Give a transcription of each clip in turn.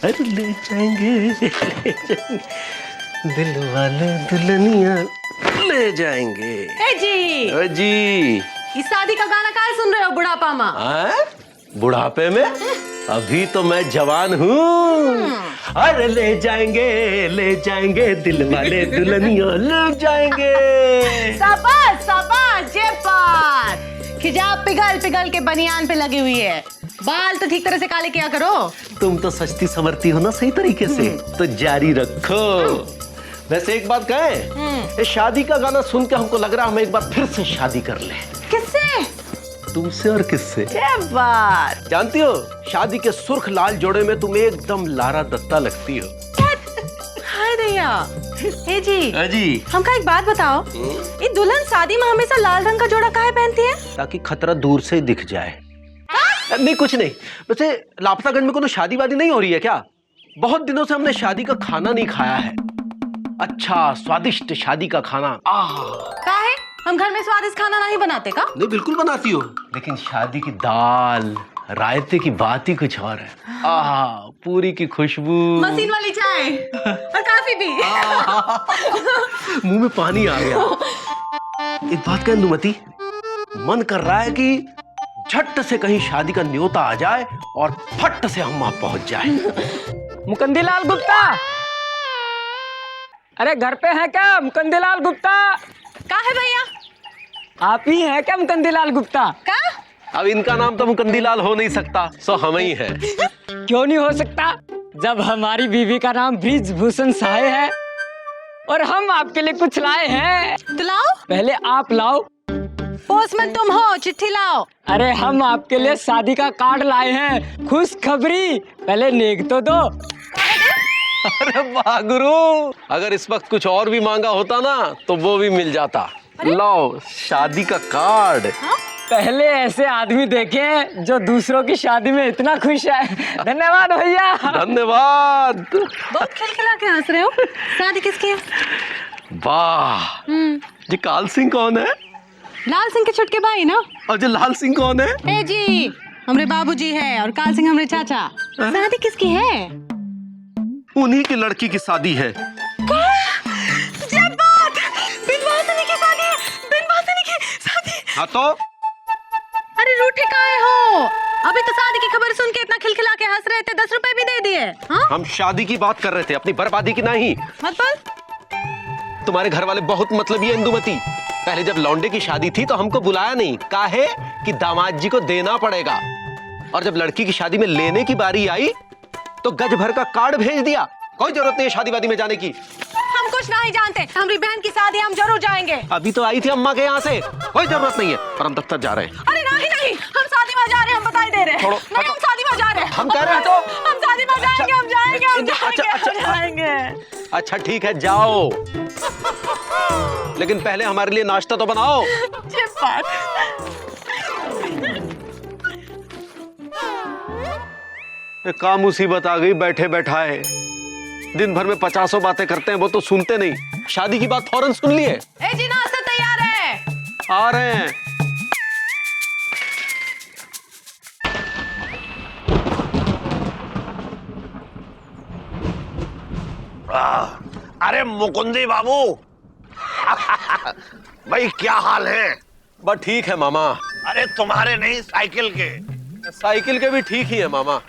अरे ले जाएंगे दिल वाले दुल्हनिया ले जाएंगे। ए जी जी इस शादी का गाना काहे सुन रहे हो बुढ़ापा में? बुढ़ापे में? अभी तो मैं जवान हूँ। अरे ले जाएंगे दिल वाले दुल्हनिया ले जाएंगे। शाबाश शाबाश ये बात। हिजाब पिघल पिघल के बनियान पे लगी हुई है, बाल तो ठीक तरह से काले किया करो। तुम तो सस्ती संवरती हो ना सही तरीके से, तो जारी रखो। वैसे एक बात कहें, ये शादी का गाना सुन के हमको लग रहा है हम एक बार फिर से शादी कर ले। किससे? तुमसे और किससे? ये बात। जानती हो शादी के सुर्ख लाल जोड़े में तुम एकदम लारा दत्ता लगती हो। हाय दैया। हे जी हमका एक बात बताओ, ये दुल्हन शादी में हमेशा लाल रंग का जोड़ा काहे पहनती है? ताकि खतरा दूर से ही दिख जाए। नहीं कुछ नहीं। वैसे लापतागंज में कोई शादी वादी नहीं हो रही है क्या? बहुत दिनों से हमने शादी का खाना नहीं खाया है। अच्छा स्वादिष्ट शादी का खाना। काहे? हम घर में स्वादिष्ट खाना नहीं बनाते का? नहीं बिल्कुल बनाती हो, लेकिन शादी की दाल रायते की बात ही कुछ और है। पूरी की खुशबू, मशीन वाली चाय और काफी भी। मुंह में पानी आ गया। एक बात कह इंदुमती, मन कर रहा है कि झट से कहीं शादी का न्योता आ जाए और फट से हम वहां पहुंच जाए। मुकंदीलाल गुप्ता, अरे घर पे है क्या मुकंदीलाल गुप्ता? का है भैया? आप ही हैं क्या मुकंदीलाल गुप्ता? का? अब इनका नाम तो मुकंदीलाल हो नहीं सकता, सो हम ही है। क्यों नहीं हो सकता, जब हमारी बीवी का नाम ब्रिजभूषण साहे है और हम आपके लिए कुछ लाए हैं। तो लाओ। पहले आप लाओ। पोस्टमैन तुम हो, चिट्ठी लाओ। अरे हम आपके लिए शादी का कार्ड लाए हैं, खुशखबरी। पहले नेक तो दो। अरे वाह गुरु, अगर इस वक्त कुछ और भी मांगा होता ना तो वो भी मिल जाता। लाओ शादी का कार्ड। पहले ऐसे आदमी देखे जो दूसरों की शादी में इतना खुश है। धन्यवाद भैया। धन्यवाद। बहुत खिलखिला के हंस रहे हो। शादी किसकी है? वाह जी, काल सिंह कौन है? लाल सिंह के छुटके भाई ना। और जो लाल सिंह कौन है? ए जी हमरे बाबूजी है और काल सिंह हमरे चाचा। शादी किसकी है? उन्हीं की लड़की की शादी है। हाँ तो अरे रूठे काहे हो? अभी तो शादी की खबर सुन के इतना खिलखिला के हंस रहे थे, 10 रुपए भी दे दिए। हाँ? हम शादी की बात कर रहे थे, अपनी बर्बादी की नहीं। मतलब? तुम्हारे घर वाले बहुत मतलबी है इंदुमती। पहले जब लौंडे की शादी थी तो हमको बुलाया नहीं, काहे कि दामाद जी को देना पड़ेगा। और जब लड़की की शादी में लेने की बारी आई तो गज भर का कार्ड भेज दिया। कोई जरूरत नहीं है शादी वादी में जाने की। हम कुछ नहीं जानते, हमारी बहन की शादी हम जरूर जाएंगे। अभी तो आई थी अम्मा के यहाँ से, कोई जरूरत नहीं है। पर हम दफ्तर जा रहे हैं। अरे नहीं, हम शादी में जा रहे हैं, हम बता ही दे रहे हैं। नहीं, हम शादी में जा रहे हैं। हम कह रहे हैं तो हम शादी में जाएंगे, हम जाएंगे। अच्छा ठीक है जाओ, लेकिन पहले हमारे लिए नाश्ता तो बनाओ। क्या मुसीबत आ गई बैठे बैठाए। दिन भर में 50 बातें करते हैं, वो तो सुनते नहीं। शादी की बात फौरन सुन लिए। ए जी नाश्ता तैयार है। आ रहे हैं। अरे मुकुंदी बाबू। भाई क्या हाल है? बस ठीक है मामा। अरे तुम्हारे नहीं, साइकिल के। साइकिल के भी ठीक ही है मामा।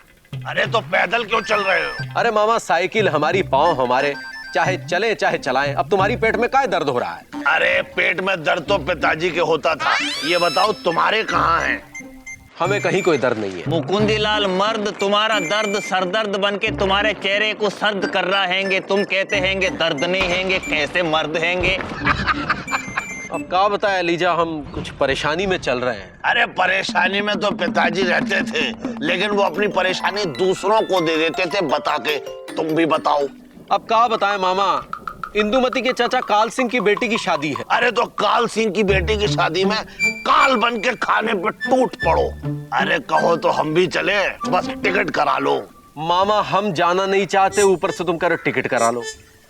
अरे तो पैदल क्यों चल रहे हो? अरे मामा साइकिल हमारी, पाँव हमारे, चाहे चले चाहे चलाएं। अब तुम्हारी पेट में क्या दर्द हो रहा है? अरे पेट में दर्द तो पिताजी के होता था, ये बताओ तुम्हारे कहाँ हैं? हमें कहीं कोई दर्द नहीं है। मुकुंदीलाल मर्द तुम्हारा दर्द सरदर्द बन के तुम्हारे चेहरे को सर्द कर रहा हैंगे। तुम कहते हैंगे दर्द नहीं हैंगे, कैसे मर्द हैंगे? अब क्या बताया लीजा, हम कुछ परेशानी में चल रहे हैं। अरे परेशानी में तो पिताजी रहते थे, लेकिन वो अपनी परेशानी दूसरों को दे देते थे बता के। तुम भी बताओ। अब क्या बताएं मामा, इंदुमती के चाचा काल सिंह की बेटी की शादी है। अरे तो काल सिंह की बेटी की शादी में काल बन के खाने पे टूट पड़ो। अरे कहो तो हम भी चले, बस टिकट करा लो। मामा हम जाना नहीं चाहते, ऊपर से तुम करो टिकट करा लो।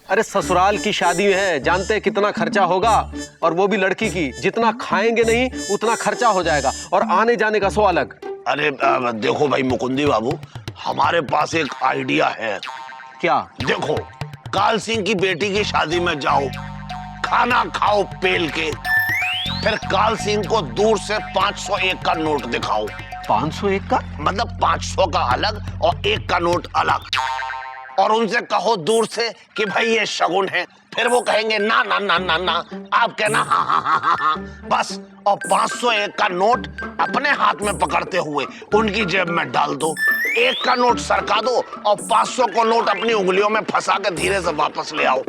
अरे ससुराल की शादी है, जानते हैं कितना खर्चा होगा, और वो भी लड़की की। जितना खाएंगे नहीं उतना खर्चा हो जाएगा, और आने जाने का सो अलग। अरे देखो भाई मुकुंदी बाबू, हमारे पास एक आइडिया है। क्या? देखो, काल सिंह की बेटी की शादी में जाओ, खाना खाओ पेल के, फिर काल सिंह को दूर से 501 का नोट दिखाओ। 501 का? मतलब 500 का अलग और 1 का नोट अलग, और उनसे कहो दूर से कि भाई ये शगुन है। फिर वो कहेंगे ना ना ना ना ना, आप कहना हाँ हाँ हाँ हाँ हाँ, बस। और 501 का नोट अपने हाथ में पकड़ते हुए उनकी जेब में डाल दो, 1 का नोट सरका दो और 500 को नोट अपनी उंगलियों में फंसा के धीरे से वापस ले आओ।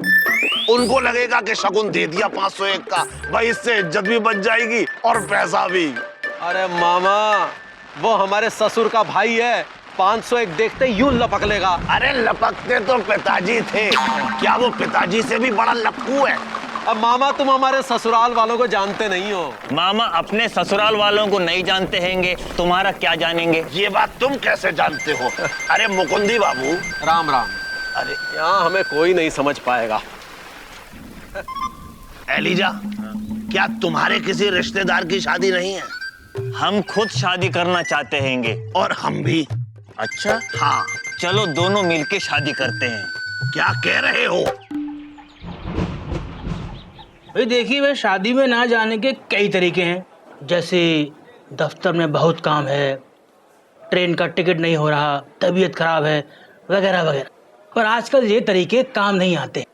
उनको लगेगा कि शगुन दे दिया 501 का, भाई इससे इज्जत भी बच जाएगी और पैसा भी। अरे मामा, वो हमारे ससुर का भाई है, 501 देखते यूं लपक लेगा। अरे लपकते तो पिताजी थे, क्या वो पिताजी से भी बड़ा लपकू है? अब मामा तुम हमारे ससुराल वालों को जानते नहीं हो। मामा अपने ससुराल वालों को नहीं जानते हैंगे, तुम्हारा क्या जानेंगे? ये बात तुम कैसे जानते हो? अरे मुकुंदी बाबू। राम राम। अरे यहाँ हमें कोई नहीं समझ पाएगा। एलिजा, क्या तुम्हारे किसी रिश्तेदार की शादी नहीं है? हम खुद शादी करना चाहते हैंगे। और हम भी। अच्छा, हाँ, चलो दोनों मिलके शादी करते हैं। क्या कह रहे हो? भाई देखिए, वह शादी में ना जाने के कई तरीके हैं, जैसे दफ्तर में बहुत काम है, ट्रेन का टिकट नहीं हो रहा, तबीयत खराब है, वगैरह वगैरह। पर आजकल ये तरीके काम नहीं आते।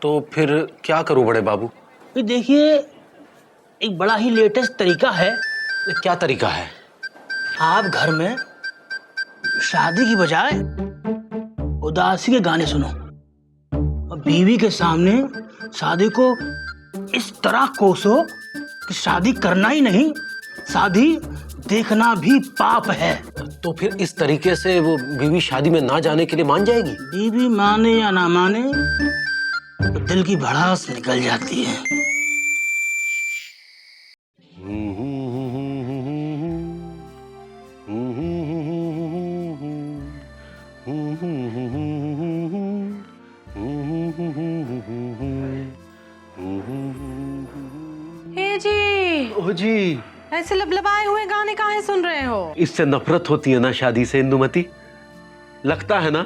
तो फिर क्या करूं बड़े बाबू? भाई देखिए, एक बड़ा ही लेटेस्ट तरीका है। क्या तरीका है? आप घर में शादी की बजाय उदासी के गाने सुनो और बीवी के सामने शादी को इस तरह कोसो कि शादी करना ही नहीं, शादी देखना भी पाप है। तो फिर इस तरीके से वो बीवी शादी में ना जाने के लिए मान जाएगी? बीवी माने या ना माने, तो दिल की भड़ास निकल जाती है। हे जी, ओ जी, ऐसे लबलबाए हुए गाने काहे सुन रहे हो? इससे नफरत होती है ना शादी से इंदुमती। लगता है ना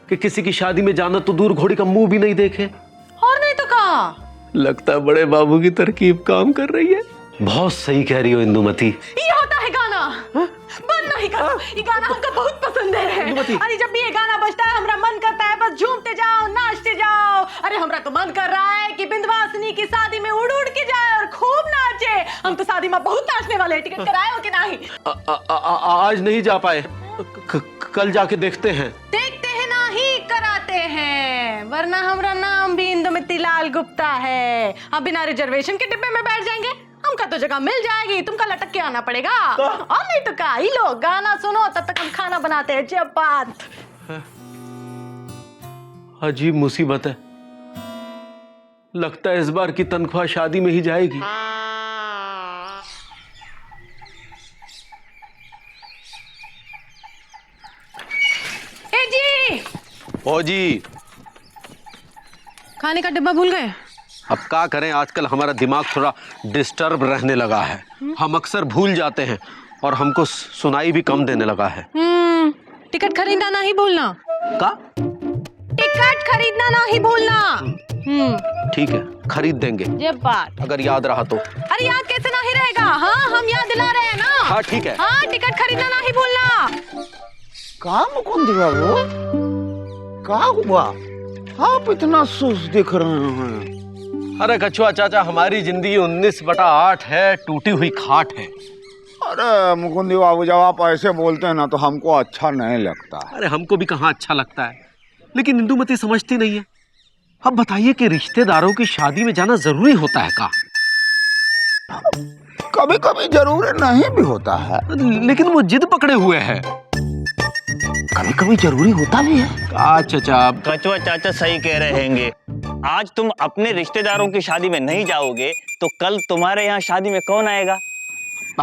कि किसी की शादी में जाना तो दूर घोड़ी का मुंह भी नहीं देखे। और नहीं तो कहा। लगता है बड़े बाबू की तरकीब काम कर रही है। बहुत सही कह रही हो इंदुमती। ये होता है गाना। बंद नहीं करो, ये गाना हमको बहुत पसंद है। अरे जब भी ये गाना बजता है हमरा मन करता है बस झूमते जाओ, नाचते जाओ। अरे हमरा तो मन कर रहा है कि बिंदवासिनी की शादी में उड़ उड़ के जाए और खूब नाचे। हम तो शादी में बहुत नाचने वाले हैं, टिकट कराए हो कि नहीं? आज नहीं जा पाए, कल जाके देखते हैं। देखते हैं ना ही कराते हैं, वरना हमारा नाम भी इंदुमती लाल गुप्ता है। अब बिना रिजर्वेशन के डिब्बे में बैठ जाएंगे, हमका तो जगह मिल जाएगी, तुमका लटक के आना पड़ेगा। और नहीं तो क्या, ही लो गाना सुनो, तब तक हम खाना बनाते हैं। जब बात अजीब मुसीबत है, लगता है इस बार की तनख्वाह शादी में ही जाएगी। ए जी, ओ जी, खाने का डिब्बा भूल गए? अब क्या करें, आजकल हमारा दिमाग थोड़ा डिस्टर्ब रहने लगा है। हम अक्सर भूल जाते हैं और हमको सुनाई भी कम देने लगा है। टिकट खरीदना नहीं भूलना। का? टिकट खरीदना नहीं भूलना। ठीक है, खरीद देंगे ये बात, अगर याद रहा तो। अरे याद कैसे नहीं रहेगा? हाँ, हम याद दिला रहे हैं ना। हाँ ठीक है। हाँ, टिकट खरीदना नहीं भूलना। कहा मुकुंद बाबू, क्या हुआ? आप इतना सुस्त दिख रहे हैं। अरे कछुआ चाचा, हमारी जिंदगी 19/8 है, टूटी हुई खाट है। अरे मुकुंद बाबू, जब आप ऐसे बोलते हैं ना तो हमको अच्छा नहीं लगता। अरे हमको भी कहाँ अच्छा लगता है, लेकिन इंदुमती समझती नहीं है। अब बताइए कि रिश्तेदारों की शादी में जाना जरूरी होता है का? कभी कभी जरूरी नहीं भी होता है, लेकिन वो जिद पकड़े हुए हैं। कभी कभी जरूरी होता भी है। चाचा, कछुआ चाचा सही कह रहे हैंगे। आज तुम अपने रिश्तेदारों की शादी में नहीं जाओगे तो कल तुम्हारे यहाँ शादी में कौन आएगा?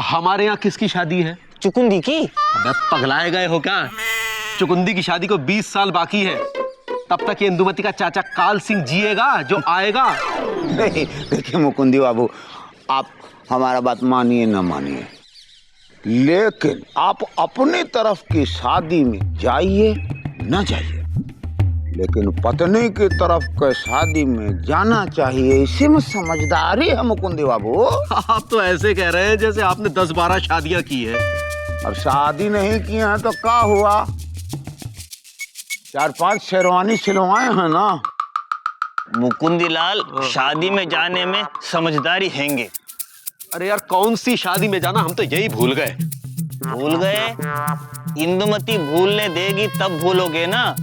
हमारे यहाँ किसकी शादी है? चुकुंदी की। अबे पगलाए गए हो क्या? चुकुंदी की शादी को 20 साल बाकी है। तब तक ये इंदुमती का चाचा काल सिंह जिएगा जो आएगा। नहीं देखिए मुकुंद बाबू, आप हमारा बात मानिए न मानिए, लेकिन आप अपनी तरफ की शादी में जाइए न जाइए, लेकिन पत्नी की तरफ के शादी में जाना चाहिए। इसी में समझदारी है मुकुंद बाबू। आप तो ऐसे कह रहे हैं जैसे आपने 10-12 शादियां की है। और शादी नहीं की है तो क्या हुआ, 4-5 शेरवानी सिलवाए हैं ना। मुकुंदीलाल, शादी में जाने में समझदारी हैंगे। अरे यार, कौन सी शादी में जाना, हम तो यही भूल गए। भूल गए? इंदुमती भूलने देगी तब भूलोगे ना।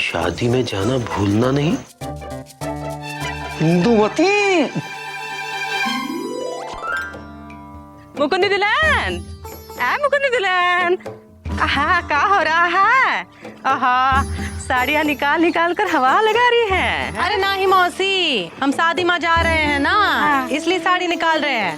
शादी में जाना भूलना नहीं। इंदुमती, मुकुंदी दुल्हन, मुकुंदी दुल्हन, आहा क्या हो रहा है? आहा, साड़ियाँ निकाल निकाल कर हवा लगा रही है। अरे नहीं मौसी, हम शादी में जा रहे हैं ना, इसलिए साड़ी निकाल रहे हैं।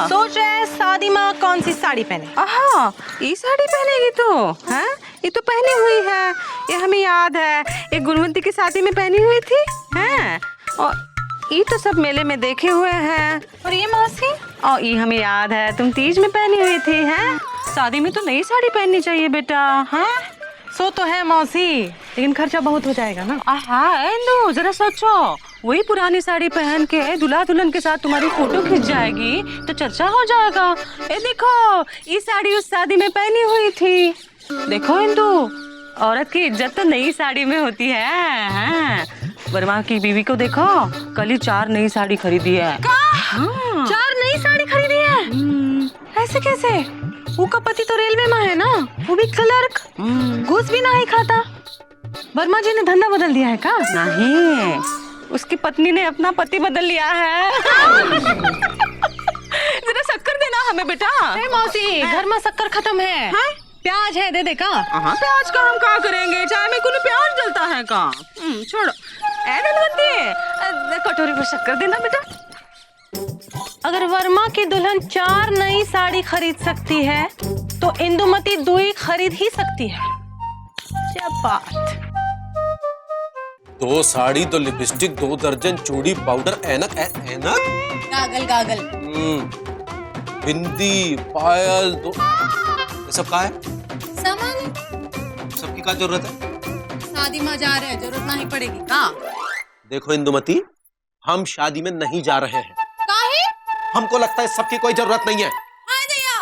सोच रहे हैं शादी में कौन सी साड़ी पहने। आहा, ये साड़ी पहनेगी तो? हाँ, ये तो पहनी हुई है, ये हमें याद है, एक गुणवंती की शादी में पहनी हुई थी। हैं? और ये तो सब मेले में देखे हुए हैं। और ये मौसी, और ये हमें याद है, तुम तीज में पहनी हुई थी। हैं? शादी में तो नई साड़ी पहननी चाहिए बेटा। हाँ, सो तो है मौसी, लेकिन खर्चा बहुत हो जाएगा ना। आहा, इंदु जरा सोचो, वही पुरानी साड़ी पहन के दूल्हा दुल्हन के साथ तुम्हारी फोटो खिंच जाएगी तो चर्चा हो जाएगा। ये देखो, ये साड़ी उस शादी में पहनी हुई थी। देखो इंदु, औरत की इज्जत तो नई साड़ी में होती है। हाँ, वर्मा की बीवी को देखो, कल ही 4 नई साड़ी खरीदी है। हाँ। 4 नई साड़ी खरीदी है? ऐसे कैसे? उसका पति तो रेलवे में है ना, वो भी क्लर्क, घूस भी नहीं खाता। वर्मा जी ने धंधा बदल दिया है का? नहीं, उसकी पत्नी ने अपना पति बदल लिया है। जरा शक्कर देना हमें बेटा। मौसी, घर में शक्कर खत्म है। हाँ? प्याज है, दे का। हाँ, प्याज का हम क्या करेंगे, चाय में कोई प्याज डलता है का? छोड़ो, कटोरी में शक्कर देना बेटा। अगर वर्मा की दुल्हन 4 नई साड़ी खरीद सकती है तो इंदुमती 2 ही खरीद ही सकती है। क्या बात। 2 साड़ी, 2 लिपस्टिक, 2 दर्जन चूड़ी, पाउडर, ऐनक, ऐनक, गागल गागल, बिंदी, पायल, ये सब का है? सामान। सबकी क्या जरूरत है? शादी में जा रहे हैं, जरूरत नहीं पड़ेगी का? देखो इंदुमती, हम शादी में नहीं जा रहे हैं। काहे? हमको लगता है सबकी कोई जरूरत नहीं है। हाय दया,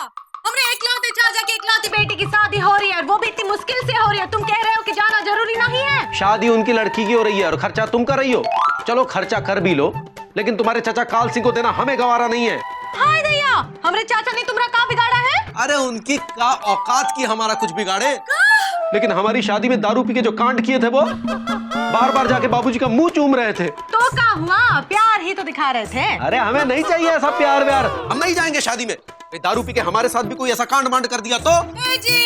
हमरे इकलौते चाचा की इकलौती बेटी की शादी हो रही है, वो भी इतनी मुश्किल से हो रही है। तुम कह रहे हो कि जाना जरूरी नहीं है? शादी उनकी लड़की की हो रही है और खर्चा तुम कर रही हो। चलो खर्चा कर भी लो, लेकिन तुम्हारे चाचा काल सिंह को देना हमें गवारा नहीं है। हाय दया, हमरे चाचा ने तुम्हारा का बिगाड़ा है? अरे उनकी का औकात की हमारा कुछ बिगाड़े, लेकिन हमारी शादी में दारू पी के जो कांड किए थे वो बार बार जाके बाबूजी का मुंह चूम रहे थे। तो क्या हुआ? प्यार ही तो दिखा रहे थे। अरे हमें नहीं चाहिए ऐसा प्यार व्यार, हम नहीं जाएंगे शादी में। दारू पी के हमारे साथ भी कोई ऐसा कांड मांड कर दिया तो? जी,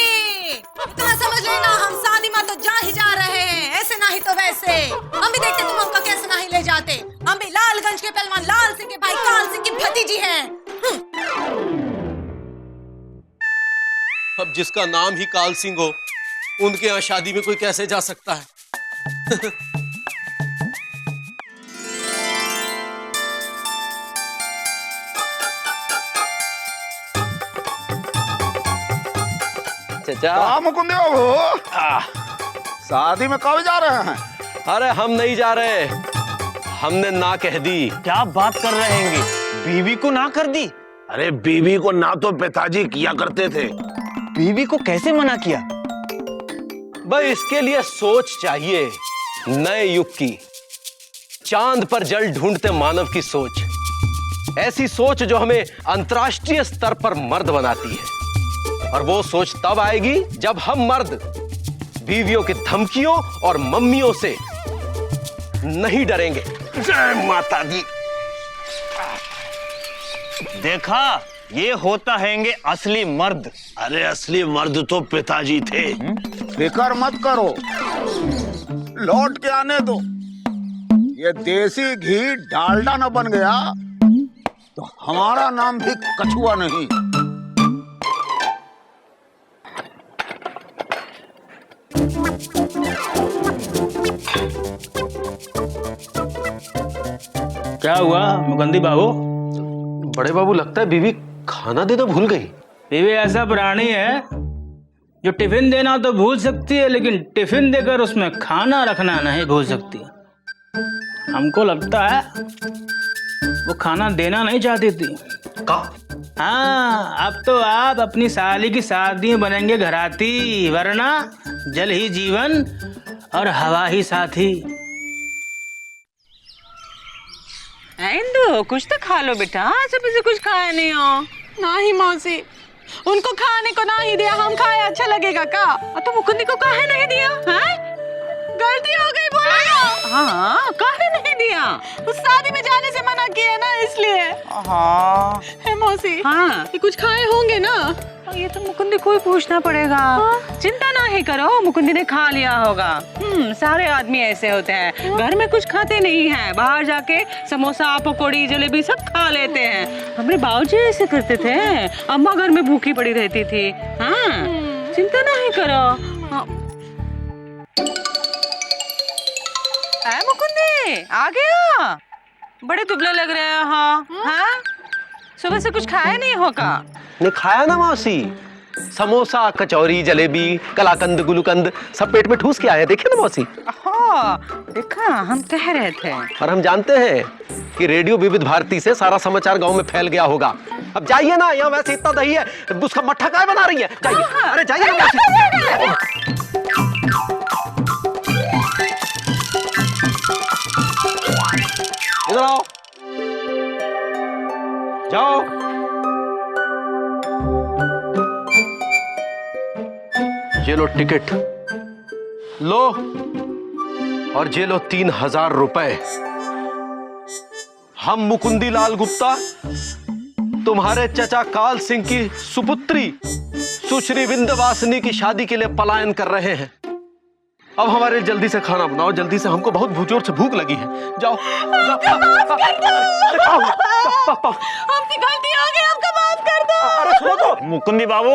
इतना समझ लेना, हम शादी में तो जा ही जा रहे हैं, ऐसे नहीं तो वैसे। हम भी देखते तुम हमको कैसे नहीं ले जाते। हम भी लालगंज के पहलवान लाल सिंह के भाई काल सिंह की भतीजी हैं। अब जिसका नाम ही काल सिंह हो, उनके यहाँ शादी में कोई कैसे जा सकता है? चाचा, मुकुंद बाबू, शादी में कब जा रहे हैं? अरे हम नहीं जा रहे, हमने ना कह दी। क्या बात कर रहे हैं? बीवी को ना कर दी? अरे बीवी को ना तो पिताजी किया करते थे। बीवी को कैसे मना किया? भाई इसके लिए सोच चाहिए, नए युग की, चांद पर जल ढूंढते मानव की सोच, ऐसी सोच जो हमें अंतर्राष्ट्रीय स्तर पर मर्द बनाती है। और वो सोच तब आएगी जब हम मर्द बीवियों की धमकियों और मम्मियों से नहीं डरेंगे। जय माता दी। देखा, ये होता हैंगे असली मर्द। अरे असली मर्द तो पिताजी थे। फिकर मत करो, लौट के आने दो। ये देसी घी डालडा न बन गया तो हमारा नाम भी कछुआ नहीं। क्या हुआ मुकुंदी बाबू? बड़े बाबू, लगता है बीवी खाना देना भूल गई। बीवी ऐसा प्राणी है जो टिफिन देना तो भूल सकती है, लेकिन टिफिन देकर उसमें खाना रखना नहीं भूल सकती। हमको लगता है वो खाना देना नहीं चाहती थी। हाँ, अब तो आप अपनी साली की शादी में बनेंगे घराती, वरना जल ही जीवन और हवा ही साथी। इंदु, कुछ तो खा लो बेटा, सुबह से कुछ खाया नहीं हो। नहीं मौसी, उनको खाने को नहीं दिया, हम खाए अच्छा लगेगा का? तो मुकुंदी को काहे नहीं दिया? हैं? गलती हो गई बोलो। हाँ, काहे नहीं दिया? उस शादी में जाने से मना किया ना, इसलिए। हाँ है मौसी, हाँ, ये कुछ खाए होंगे ना? ये तो मुकुंदी को ही पूछना पड़ेगा। चिंता नहीं करो, मुकुंदी ने खा लिया होगा। सारे आदमी ऐसे होते हैं, घर में कुछ खाते नहीं हैं, बाहर जाके समोसा पकौड़ी जलेबी सब खा लेते हैं। हमारे बाबूजी ऐसे करते थे, अम्मा घर में भूखी पड़ी रहती थी। हाँ, चिंता नहीं करो। हाँ। मुकुंदी आ गया, बड़े दुबले लग रहे हैं। हाँ हाँ, सुबह से कुछ खाया नहीं होगा? ने खाया ना मौसी, समोसा कचौरी जलेबी कलाकंद गुलूकंद सब पेट में ठूस के आए, देखे ना मौसी। देखा, हम कह रहे थे। और हम जानते हैं कि रेडियो विविध भारती से सारा समाचार गांव में फैल गया होगा। अब जाइए ना, यहाँ वैसे इतना दही है, उसका मट्ठा काय बना रही है? जाइए, अरे जाइए ना मौसी। इधर आओ, जाओ। ये लो टिकट लो, और ये लो 3000 रुपए। हम मुकुंदी लाल गुप्ता तुम्हारे चचा काल सिंह की सुपुत्री सुश्री विंध्यवासिनी की शादी के लिए पलायन कर रहे हैं। अब हमारे जल्दी से खाना बनाओ, जल्दी से, हमको बहुत जोर से भूख लगी है। जाओ जाओ। हमसे गलती हो गई, हमको माफ कर दो। अरे सुनो तो। मुकुंदी बाबू,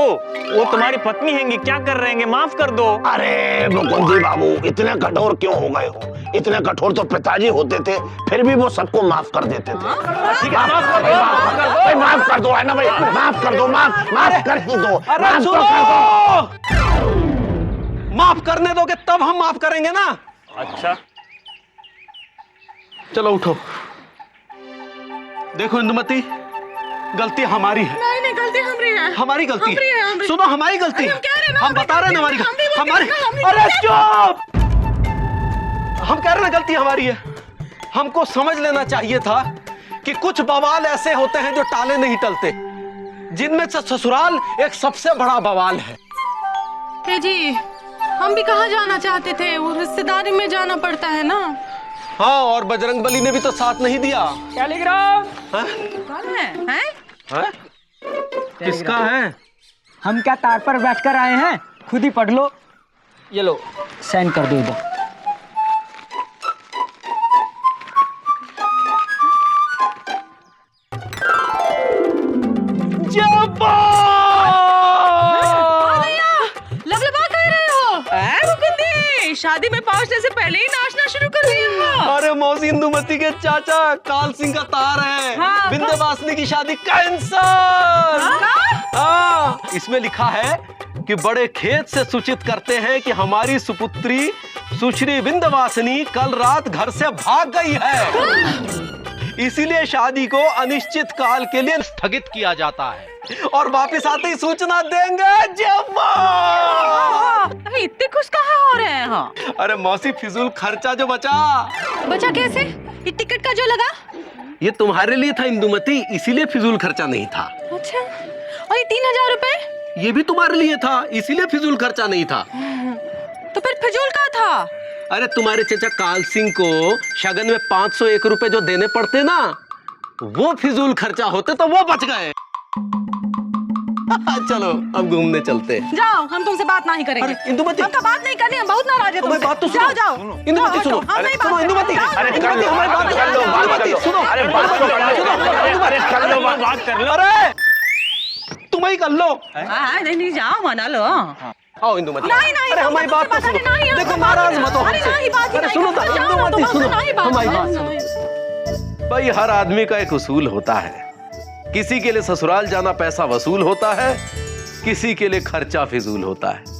वो तुम्हारी पत्नी हैंगी, क्या कर रहे हैं? माफ कर दो। अरे मुकुंदी बाबू, इतने कठोर क्यों हो गए हो? इतने कठोर तो पिताजी होते थे, फिर भी वो सबको माफ कर देते थे। ठीक है, माफ कर दो, माफ कर दो, है ना भाई? माफ कर दो, माफ कर ही दो। अरे सुनो, माफ करने दोगे तब हम माफ करेंगे ना। अच्छा, चलो उठो। देखो इंदुमती, गलती हमारी है। नहीं, गलती हमारी है। हमारी गलती हमारी है, हमारी। सुनो, हमारी गलती है। हम कह रहे हैं ना, हम बता रहे हैं हमारी हम भी बोल हमारी रहे हैं, हम भी अरे बोल रहे चुप। हम कह रहे हैं गलती हमारी है। हमको समझ लेना चाहिए था कि कुछ बवाल ऐसे होते हैं जो टाले नहीं टलते, जिनमें से ससुराल एक सबसे बड़ा बवाल है। जी, हम भी कहाँ जाना चाहते थे, वो रिश्तेदारी में जाना पड़ता है ना। हाँ, और बजरंगबली ने भी तो साथ नहीं दिया। टेलीग्राम कौन है? हैं? हाँ? किसका है? हम क्या तार पर बैठकर आए हैं, खुद ही पढ़ लो। ये लो, साइन कर दो इधर। शादी में पहुंचने से पहले ही नाचना शुरू कर दिया। अरे मौसी, इंदुमती के चाचा काल सिंह का तार है। हाँ, विंध्यवासिनी की शादी कैंसल। हाँ, इसमें लिखा है कि बड़े खेत से सूचित करते हैं कि हमारी सुपुत्री सुश्री विंध्यवासिनी कल रात घर से भाग गई है। इसीलिए शादी को अनिश्चित काल के लिए स्थगित किया जाता है और वापस आते ही सूचना देंगे। इतने खुश कहाँ हो रहे हैं? हाँ। अरे मौसी, फिजूल खर्चा जो बचा। बचा कैसे? ये टिकट का जो लगा, ये तुम्हारे लिए था इंदुमती, इसीलिए फिजूल खर्चा नहीं था। अच्छा, और ये 3000 रुपए? ये भी तुम्हारे लिए था, इसीलिए फिजूल खर्चा नहीं था। तो फिर फिजूल का था? अरे तुम्हारे चचा काल सिंह को शगन में 501 रुपए जो देने पड़ते ना, वो फिजूल खर्चा होते तो वो बच गए। चलो अब घूमने चलते। जाओ, हम तुमसे बात नहीं करेंगे। अरे इंदुमती, हमका बात नहीं करनी, हम बहुत नाराज हैं तुमसे। बात तो सुनो। जाओ इंदुमती सुनो, हम नहीं बात सुनो इंदुमती, करेंगे। इंदुमती हमारी बात कर लो, इंदुमती सुनो, अरे बात कर लो। अरे तुम ही कर लो। नहीं, जाओ मना लो। आओ इंदुमती। नहीं, अरे हमारी बात तो सुनो, देखो नाराज मत हो हमसे। अरे सुनो तो इंदुमती, सुनो हमारी बात सुनो। भाई हर आदमी का एक उसूल होता है। किसी के लिए ससुराल जाना पैसा वसूल होता है, किसी के लिए खर्चा फिजूल होता है।